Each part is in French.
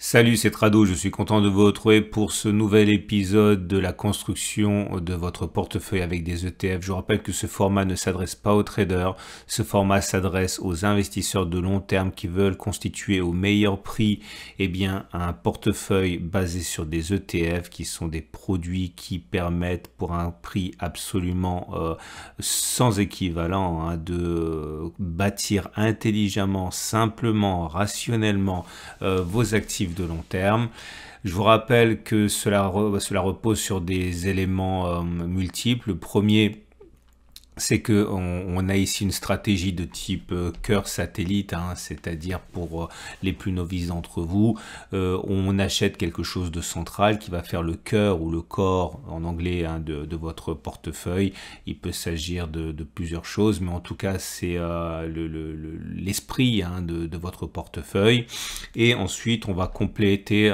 Salut, c'est Trado, je suis content de vous retrouver pour ce nouvel épisode de la construction de votre portefeuille avec des ETF. Je vous rappelle que ce format ne s'adresse pas aux traders, ce format s'adresse aux investisseurs de long terme qui veulent constituer au meilleur prix un portefeuille basé sur des ETF qui sont des produits qui permettent pour un prix absolument sans équivalent de bâtir intelligemment, simplement, rationnellement vos actifs de long terme. Je vous rappelle que cela repose sur des éléments multiples. Le premier, c'est que on a ici une stratégie de type cœur satellite, c'est-à-dire pour les plus novices d'entre vous, on achète quelque chose de central qui va faire le cœur ou le corps en anglais de votre portefeuille. Il peut s'agir de plusieurs choses, mais en tout cas c'est l'esprit de votre portefeuille. Et ensuite on va compléter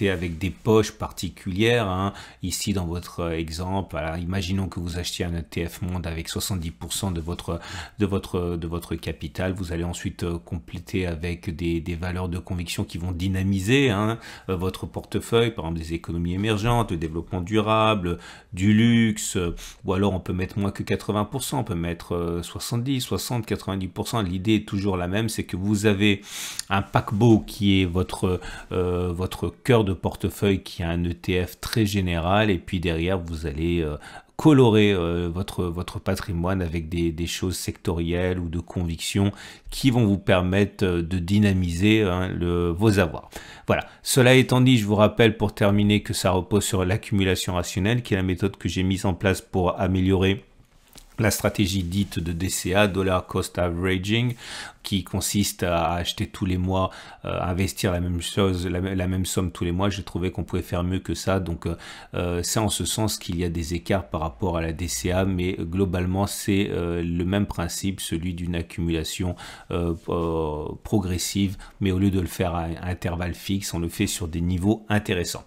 avec des poches particulières. Ici dans votre exemple, alors, imaginons que vous achetiez un ETF monde avec 70% de votre capital. Vous allez ensuite compléter avec des valeurs de conviction qui vont dynamiser votre portefeuille, par exemple des économies émergentes, le développement durable, du luxe, ou alors on peut mettre moins que 80%, on peut mettre 70, 60, 90%. L'idée est toujours la même, c'est que vous avez un paquebot qui est votre cœur de portefeuille, qui a un ETF très général, et puis derrière vous allez colorer votre patrimoine avec des choses sectorielles ou de conviction qui vont vous permettre de dynamiser vos avoirs. Voilà, cela étant dit, je vous rappelle pour terminer que ça repose sur l'accumulation rationnelle, qui est la méthode que j'ai mise en place pour améliorer la stratégie dite de DCA, Dollar Cost Averaging, qui consiste à acheter tous les mois, investir la même chose, la même somme tous les mois. J'ai trouvé qu'on pouvait faire mieux que ça, donc c'est en ce sens qu'il y a des écarts par rapport à la DCA, mais globalement c'est le même principe, celui d'une accumulation progressive, mais au lieu de le faire à intervalles fixes, on le fait sur des niveaux intéressants.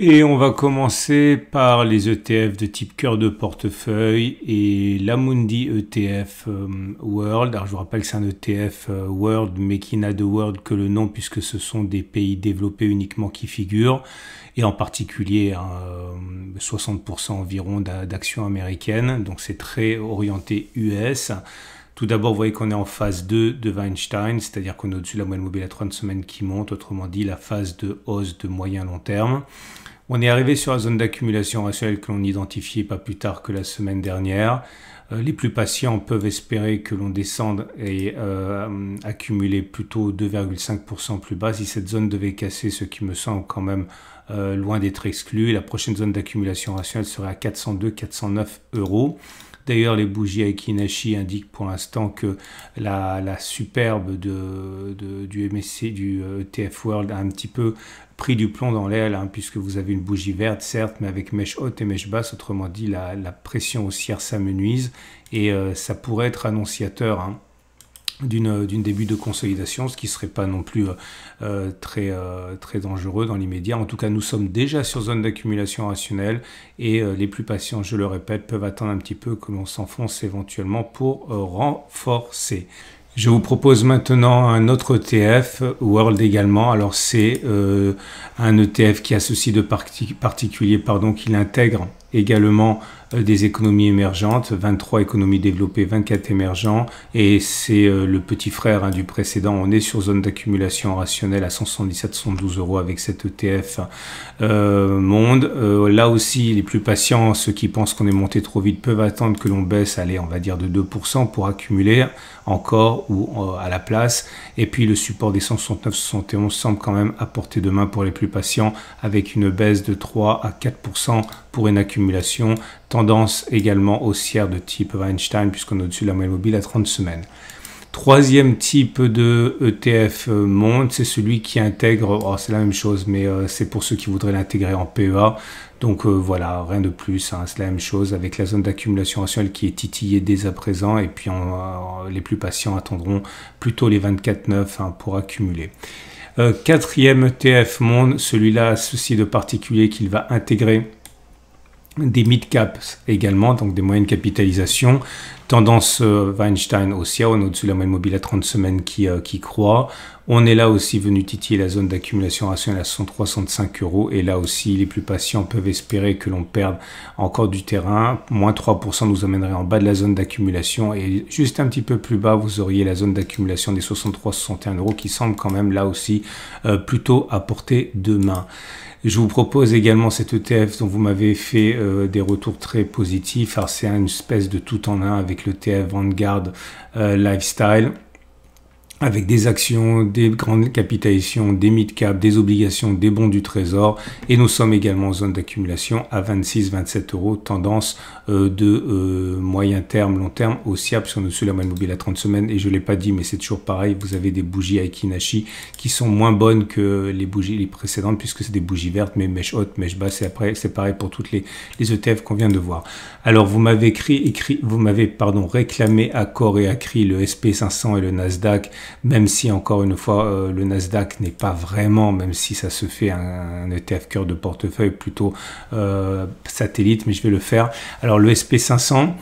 Et on va commencer par les ETF de type cœur de portefeuille et l'Amundi ETF World. Alors je vous rappelle que c'est un ETF World, mais qui n'a de World que le nom, puisque ce sont des pays développés uniquement qui figurent, et en particulier 60% environ d'actions américaines, donc c'est très orienté US. Tout d'abord, vous voyez qu'on est en phase 2 de Weinstein, c'est-à-dire qu'on est au-dessus de la moyenne mobile à 30 semaines qui monte, autrement dit la phase de hausse de moyen long terme. On est arrivé sur la zone d'accumulation rationnelle que l'on identifiait pas plus tard que la semaine dernière. Les plus patients peuvent espérer que l'on descende et accumuler plutôt 2,5% plus bas. Si cette zone devait casser, ce qui me semble quand même loin d'être exclu, la prochaine zone d'accumulation rationnelle serait à 402-409 euros. D'ailleurs, les bougies Aiki-Nashi indiquent pour l'instant que la superbe du MSC, du ETF World, a un petit peu pris du plomb dans l'aile, puisque vous avez une bougie verte, certes, mais avec mèche haute et mèche basse. Autrement dit, la pression haussière s'amenuise et ça pourrait être annonciateur d'une début de consolidation, ce qui ne serait pas non plus très dangereux dans l'immédiat. En tout cas, nous sommes déjà sur zone d'accumulation rationnelle et les plus patients, je le répète, peuvent attendre un petit peu que l'on s'enfonce éventuellement pour renforcer. Je vous propose maintenant un autre ETF, World également. Alors c'est un ETF qui a ceci de particulier, qu'il intègre également des économies émergentes, 23 économies développées, 24 émergents, et c'est le petit frère du précédent. On est sur zone d'accumulation rationnelle à 177,72 euros avec cet ETF monde. Là aussi, les plus patients, ceux qui pensent qu'on est monté trop vite, peuvent attendre que l'on baisse, allez, on va dire de 2% pour accumuler encore ou à la place. Et puis le support des 169,71 semble quand même à portée de main pour les plus patients, avec une baisse de 3 à 4% pour une accumulation. Tendance également haussière de type Weinstein, puisqu'on est au-dessus de la moyenne mobile à 30 semaines. Troisième type de ETF monde, c'est celui qui intègre, c'est la même chose, mais c'est pour ceux qui voudraient l'intégrer en PEA. Donc voilà, rien de plus, c'est la même chose avec la zone d'accumulation rationnelle qui est titillée dès à présent, et puis les plus patients attendront plutôt les 24,9 pour accumuler. Quatrième ETF monde, celui-là a ceci de particulier qu'il va intégrer des mid-caps également, donc des moyennes capitalisations. Tendance Weinstein haussière, on est au-dessus de la moyenne mobile à 30 semaines qui croît. On est là aussi venu titiller la zone d'accumulation rationnelle à 63,65 €. Et là aussi, les plus patients peuvent espérer que l'on perde encore du terrain. Moins 3% nous amènerait en bas de la zone d'accumulation. Et juste un petit peu plus bas, vous auriez la zone d'accumulation des 63,61 € qui semble quand même là aussi plutôt à portée de main. Je vous propose également cet ETF dont vous m'avez fait des retours très positifs. Alors c'est une espèce de tout en un avec l'ETF Vanguard Lifestyle, avec des actions, des grandes capitalisations, des mid-cap, des obligations, des bons du trésor. Et nous sommes également en zone d'accumulation à 26-27 €, tendance de moyen terme, long terme haussière, puisqu'on est au-dessus de la moyenne mobile à 30 semaines. Et je ne l'ai pas dit, mais c'est toujours pareil, vous avez des bougies Aiki Nashi qui sont moins bonnes que les bougies précédentes, puisque c'est des bougies vertes, mais mèche haute, mèche basse, et après c'est pareil pour toutes les ETF qu'on vient de voir. Alors vous m'avez réclamé à corps et à cri le SP500 et le Nasdaq, même si encore une fois le Nasdaq n'est pas vraiment, même si ça se fait un ETF cœur de portefeuille plutôt satellite, mais je vais le faire. Alors le SP500,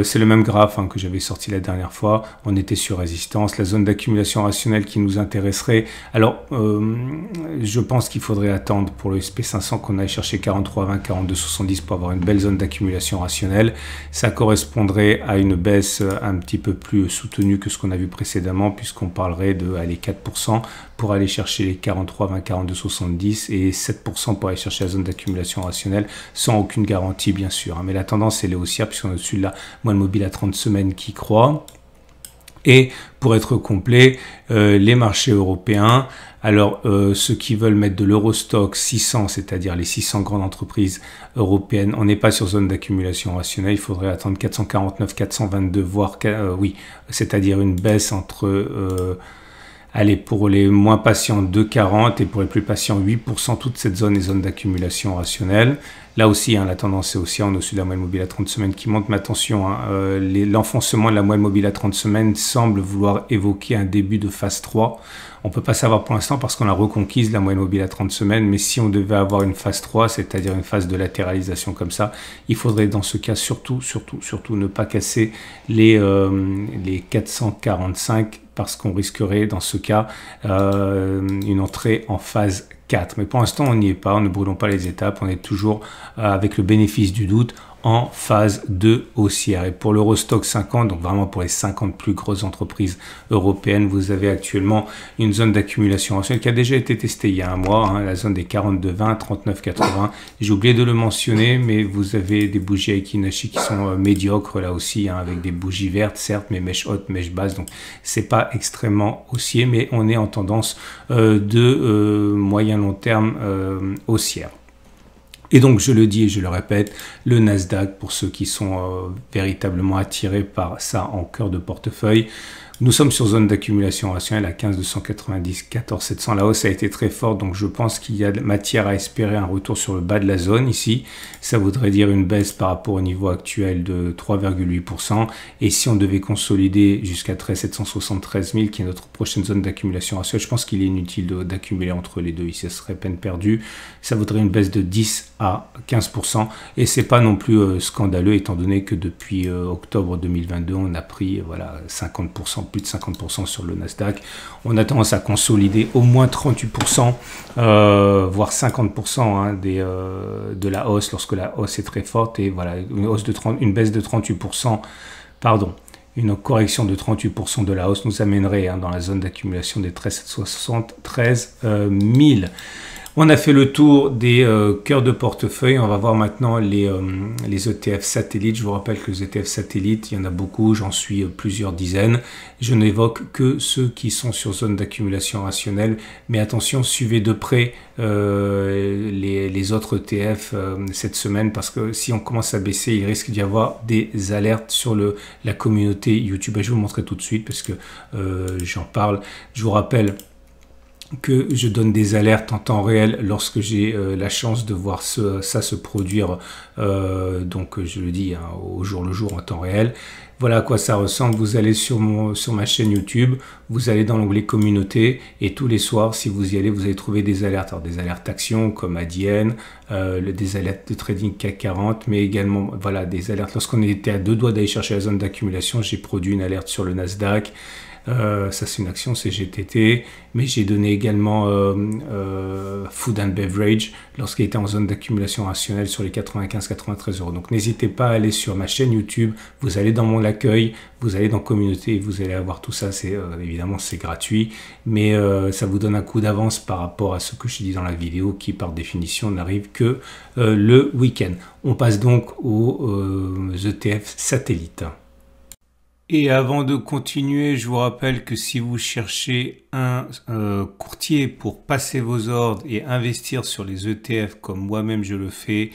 c'est le même graphe que j'avais sorti la dernière fois. On était sur résistance, la zone d'accumulation rationnelle qui nous intéresserait. Alors, je pense qu'il faudrait attendre pour le SP500 qu'on aille chercher 43,20, 42,70 pour avoir une belle zone d'accumulation rationnelle. Ça correspondrait à une baisse un petit peu plus soutenue que ce qu'on a vu précédemment, puisqu'on parlerait de 4% pour aller chercher les 43,20, 42,70 et 7% pour aller chercher la zone d'accumulation rationnelle, sans aucune garantie bien sûr. Mais la tendance elle est haussière puisqu'on est au-dessus de la moyenne mobile à 30 semaines qui croît. Et pour être complet, les marchés européens, alors ceux qui veulent mettre de l'Eurostock 600, c'est-à-dire les 600 grandes entreprises européennes, on n'est pas sur zone d'accumulation rationnelle, il faudrait attendre 449, 422, voire oui, c'est-à-dire une baisse entre allez, pour les moins patients 2,40 et pour les plus patients 8%, toute cette zone est zone d'accumulation rationnelle. Là aussi, la tendance est haussière, on est au-dessus de la moyenne mobile à 30 semaines qui monte. Mais attention, l'enfoncement de la moyenne mobile à 30 semaines semble vouloir évoquer un début de phase 3. On ne peut pas savoir pour l'instant parce qu'on a reconquise la moyenne mobile à 30 semaines. Mais si on devait avoir une phase 3, c'est-à-dire une phase de latéralisation comme ça, il faudrait dans ce cas surtout ne pas casser les 445 parce qu'on risquerait dans ce cas une entrée en phase 4. Mais pour l'instant, on n'y est pas, ne brûlons pas les étapes, on est toujours avec le bénéfice du doute en phase de haussière. Et pour l'Eurostock 50, donc vraiment pour les 50 plus grosses entreprises européennes, vous avez actuellement une zone d'accumulation rationnelle qui a déjà été testée il y a un mois, la zone des 42,20, 39,80. J'ai oublié de le mentionner, mais vous avez des bougies Aiki Nashi qui sont médiocres là aussi, avec des bougies vertes, certes, mais mèche haute, mèche basse, donc c'est pas extrêmement haussier, mais on est en tendance de moyen long terme haussière. Et donc, je le dis et je le répète, le Nasdaq, pour ceux qui sont véritablement attirés par ça en cœur de portefeuille, nous sommes sur zone d'accumulation rationnelle à 15 290, 14 700. La hausse a été très forte, donc je pense qu'il y a matière à espérer un retour sur le bas de la zone ici. Ça voudrait dire une baisse par rapport au niveau actuel de 3,8%. Et si on devait consolider jusqu'à 773 000, qui est notre prochaine zone d'accumulation rationnelle, je pense qu'il est inutile d'accumuler entre les deux. Ici, ce serait peine perdue. Ça voudrait une baisse de 10 à 15%. Et c'est pas non plus scandaleux, étant donné que depuis octobre 2022, on a pris voilà 50%. Plus de 50% sur le Nasdaq. On a tendance à consolider au moins 38%, voire 50% de la hausse lorsque la hausse est très forte. Et voilà, une baisse de 38%, pardon, une correction de 38% de la hausse nous amènerait dans la zone d'accumulation des 1373 000. On a fait le tour des cœurs de portefeuille. On va voir maintenant les ETF satellites. Je vous rappelle que les ETF satellites, il y en a beaucoup. J'en suis plusieurs dizaines. Je n'évoque que ceux qui sont sur zone d'accumulation rationnelle. Mais attention, suivez de près les autres ETF cette semaine parce que si on commence à baisser, il risque d'y avoir des alertes sur la communauté YouTube. Et je vais vous montrer tout de suite parce que j'en parle. Je vous rappelle que je donne des alertes en temps réel lorsque j'ai la chance de voir ça se produire, donc je le dis au jour le jour en temps réel. Voilà à quoi ça ressemble. Vous allez sur ma chaîne YouTube, vous allez dans l'onglet communauté et tous les soirs, si vous y allez, vous allez trouver des alertes. Alors, des alertes actions comme ADN, des alertes de trading CAC 40, mais également voilà, des alertes. Lorsqu'on était à 2 doigts d'aller chercher la zone d'accumulation, j'ai produit une alerte sur le Nasdaq. Ça c'est une action, c'est GTT, mais j'ai donné également Food and Beverage lorsqu'il était en zone d'accumulation rationnelle sur les 95-93 euros. Donc n'hésitez pas à aller sur ma chaîne YouTube, vous allez dans mon accueil, vous allez dans communauté et vous allez avoir tout ça. C'est évidemment c'est gratuit, mais ça vous donne un coup d'avance par rapport à ce que je dis dans la vidéo qui par définition n'arrive que le week-end. On passe donc aux ETF satellites. Et avant de continuer, je vous rappelle que si vous cherchez un courtier pour passer vos ordres et investir sur les ETF comme moi-même je le fais,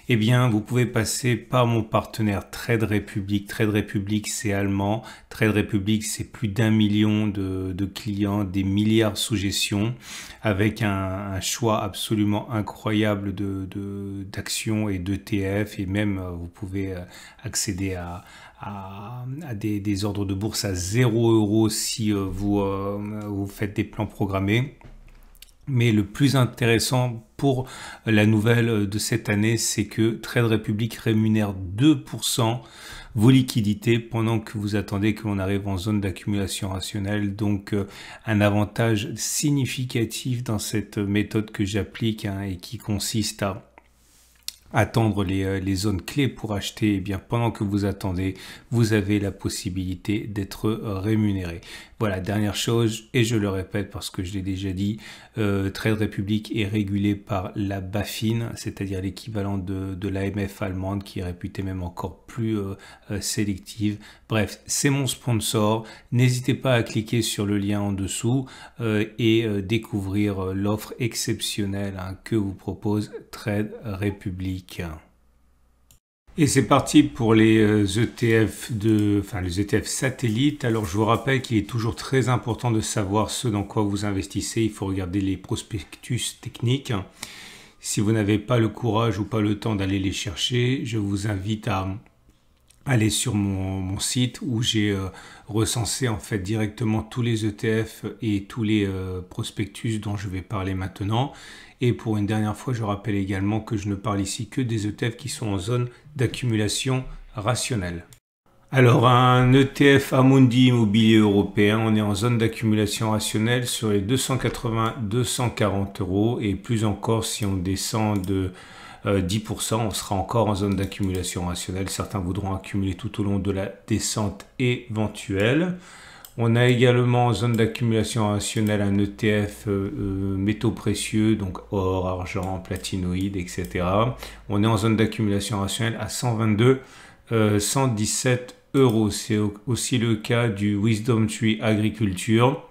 eh bien vous pouvez passer par mon partenaire Trade Republic. Trade Republic c'est allemand, Trade Republic c'est plus d'1 million de clients, des milliards sous gestion, avec un choix absolument incroyable d'actions et d'ETF, et même vous pouvez accéder à des ordres de bourse à 0 € si vous faites des plans programmés. Mais le plus intéressant pour la nouvelle de cette année, c'est que Trade Republic rémunère 2% vos liquidités pendant que vous attendez que l'on arrive en zone d'accumulation rationnelle. Donc un avantage significatif dans cette méthode que j'applique et qui consiste à attendre les zones clés pour acheter. Et bien pendant que vous attendez, vous avez la possibilité d'être rémunéré. Voilà, dernière chose, et je le répète parce que je l'ai déjà dit, Trade Republic est régulé par la BaFin, c'est-à-dire l'équivalent de l'AMF allemande, qui est réputée même encore plus sélective. Bref, c'est mon sponsor. N'hésitez pas à cliquer sur le lien en dessous et découvrir l'offre exceptionnelle que vous propose Trade Republic. Et c'est parti pour les ETF les ETF satellites. Alors je vous rappelle qu'il est toujours très important de savoir ce dans quoi vous investissez. Il faut regarder les prospectus techniques. Si vous n'avez pas le courage ou pas le temps d'aller les chercher, je vous invite à aller sur mon site où j'ai recensé en fait directement tous les ETF et tous les prospectus dont je vais parler maintenant. Et pour une dernière fois, je rappelle également que je ne parle ici que des ETF qui sont en zone d'accumulation rationnelle. Alors, un ETF Amundi Immobilier Européen, on est en zone d'accumulation rationnelle sur les 280-240 € et plus encore si on descend de 10%, on sera encore en zone d'accumulation rationnelle. Certains voudront accumuler tout au long de la descente éventuelle. On a également en zone d'accumulation rationnelle un ETF métaux précieux, donc or, argent, platinoïdes, etc. On est en zone d'accumulation rationnelle à 122, 117 €. C'est aussi le cas du Wisdom Tree Agriculture,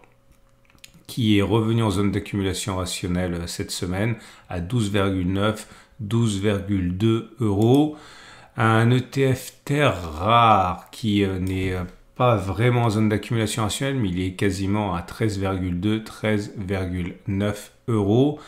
qui est revenu en zone d'accumulation rationnelle cette semaine à 12,9, 12,2 €. Un ETF terre rare qui n'est pas vraiment en zone d'accumulation rationnelle, mais il est quasiment à 13,2, 13,9 €.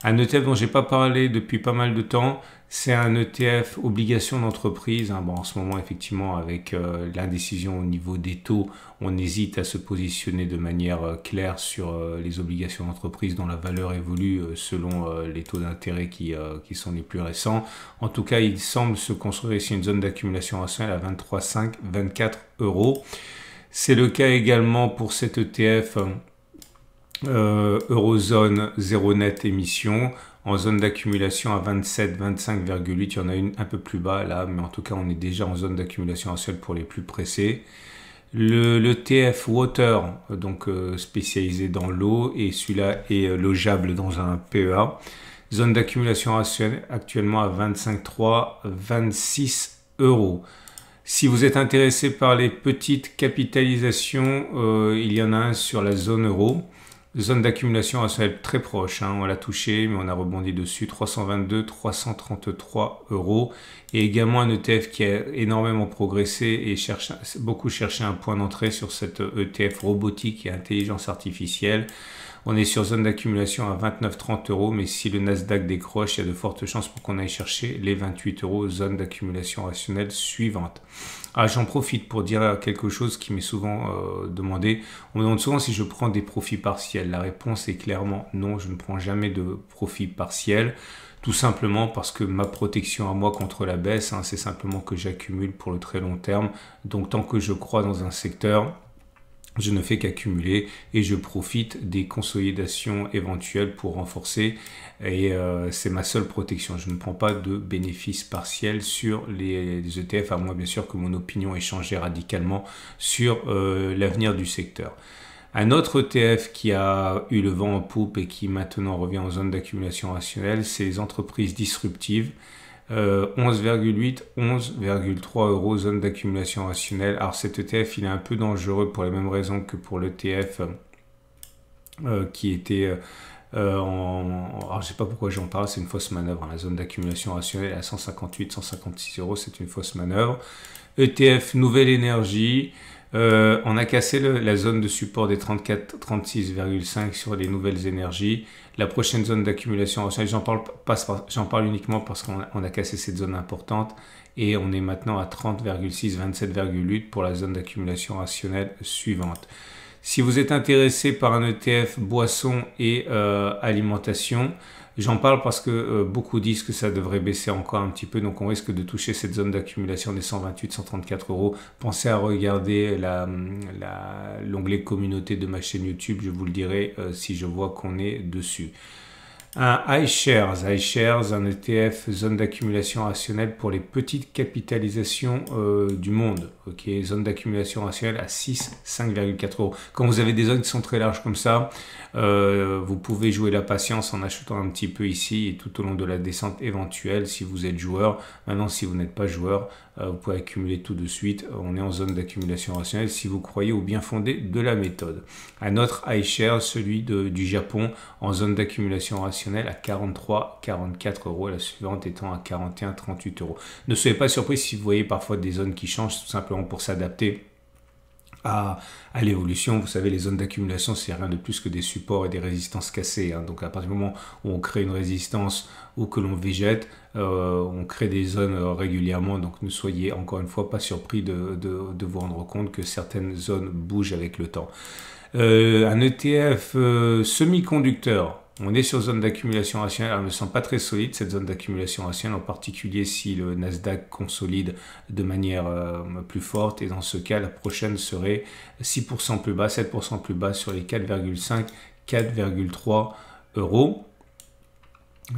Un ETF dont j'ai pas parlé depuis pas mal de temps, c'est un ETF obligation d'entreprise. Bon, en ce moment, effectivement, avec l'indécision au niveau des taux, on hésite à se positionner de manière claire sur les obligations d'entreprise dont la valeur évolue selon les taux d'intérêt qui sont les plus récents. En tout cas, il semble se construire ici une zone d'accumulation rationnelle à 23,5, 24 €. C'est le cas également pour cet ETF Eurozone 0 net émission en zone d'accumulation à 27, 25,8. Il y en a une un peu plus bas là, mais en tout cas on est déjà en zone d'accumulation rationnelle pour les plus pressés. Le TF Water, donc spécialisé dans l'eau, et celui-là est logeable dans un PEA. Zone d'accumulation rationnelle actuellement à 25,3, 26 €. Si vous êtes intéressé par les petites capitalisations, il y en a un sur la zone euro. Zone d'accumulation rationnelle très proche, on l'a touché, mais on a rebondi dessus, 322, 333 €. Et également un ETF qui a énormément progressé et beaucoup cherché un point d'entrée sur cet ETF robotique et intelligence artificielle. On est sur zone d'accumulation à 29,30 €, mais si le Nasdaq décroche, il y a de fortes chances pour qu'on aille chercher les 28 €, zone d'accumulation rationnelle suivante. Ah, j'en profite pour dire quelque chose qui m'est souvent demandé. On me demande souvent si je prends des profits partiels. La réponse est clairement non, je ne prends jamais de profits partiels. Tout simplement parce que ma protection à moi contre la baisse, c'est simplement que j'accumule pour le très long terme. Donc tant que je crois dans un secteur, je ne fais qu'accumuler et je profite des consolidations éventuelles pour renforcer et c'est ma seule protection. Je ne prends pas de bénéfices partiels sur les ETF, à moins bien sûr que mon opinion ait changé radicalement sur l'avenir du secteur. Un autre ETF qui a eu le vent en poupe et qui maintenant revient en zone d'accumulation rationnelle, c'est les entreprises disruptives. 11,8, 11,3 €, zone d'accumulation rationnelle. Alors cet ETF, il est un peu dangereux pour les mêmes raisons que pour l'ETF qui était alors je sais pas pourquoi j'en parle, c'est une fausse manœuvre. La zone d'accumulation rationnelle à 158, 156 €, c'est une fausse manœuvre. ETF Nouvelle Énergie. On a cassé la zone de support des 36,5 sur les nouvelles énergies. La prochaine zone d'accumulation, j'en parle uniquement parce qu'on a cassé cette zone importante et on est maintenant à 30,6, 27,8 pour la zone d'accumulation rationnelle suivante. Si vous êtes intéressé par un ETF boisson et alimentation, j'en parle parce que beaucoup disent que ça devrait baisser encore un petit peu, donc on risque de toucher cette zone d'accumulation des 128, 134 €. Pensez à regarder l'onglet communauté de ma chaîne YouTube, je vous le dirai si je vois qu'on est dessus. Un iShares, un ETF zone d'accumulation rationnelle pour les petites capitalisations du monde. Ok, zone d'accumulation rationnelle à 6, 5,4 €. Quand vous avez des zones qui sont très larges comme ça, vous pouvez jouer la patience en achetant un petit peu ici et tout au long de la descente éventuelle si vous êtes joueur. Maintenant, si vous n'êtes pas joueur, vous pouvez accumuler tout de suite. On est en zone d'accumulation rationnelle si vous croyez au bien fondé de la méthode. Un autre iShares, celui du Japon, en zone d'accumulation rationnelle à 43, 44 €, la suivante étant à 41, 38 €. Ne soyez pas surpris si vous voyez parfois des zones qui changent, tout simplement pour s'adapter à l'évolution. Vous savez, les zones d'accumulation, c'est rien de plus que des supports et des résistances cassées. Donc à partir du moment où on crée une résistance ou que l'on végète, on crée des zones régulièrement. Donc ne soyez encore une fois pas surpris de vous rendre compte que certaines zones bougent avec le temps. Un ETF semi-conducteur. On est sur zone d'accumulation rationnelle, elle ne me semble pas très solide cette zone d'accumulation rationnelle, en particulier si le Nasdaq consolide de manière plus forte, et dans ce cas la prochaine serait 6% plus bas, 7% plus bas sur les 4,5, 4,3 €.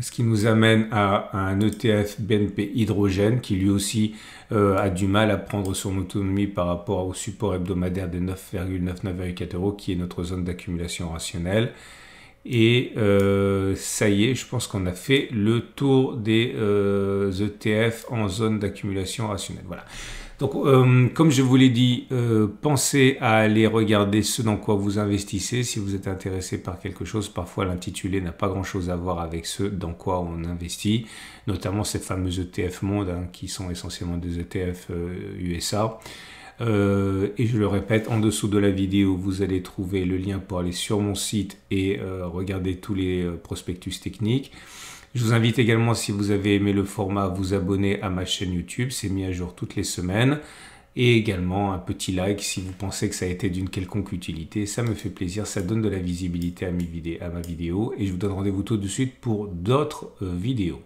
Ce qui nous amène à un ETF BNP Hydrogène qui lui aussi a du mal à prendre son autonomie par rapport au support hebdomadaire de 9,9, 9,4 € qui est notre zone d'accumulation rationnelle. Et ça y est, je pense qu'on a fait le tour des ETF en zone d'accumulation rationnelle. Voilà. Donc, comme je vous l'ai dit, pensez à aller regarder ce dans quoi vous investissez. Si vous êtes intéressé par quelque chose, parfois l'intitulé n'a pas grand-chose à voir avec ce dans quoi on investit, notamment ces fameux ETF Monde qui sont essentiellement des ETF USA. Et je le répète, en dessous de la vidéo, vous allez trouver le lien pour aller sur mon site et regarder tous les prospectus techniques. Je vous invite également, si vous avez aimé le format, à vous abonner à ma chaîne YouTube. C'est mis à jour toutes les semaines. Et également un petit like si vous pensez que ça a été d'une quelconque utilité. Ça me fait plaisir, ça donne de la visibilité à ma vidéo. Et je vous donne rendez-vous tout de suite pour d'autres vidéos.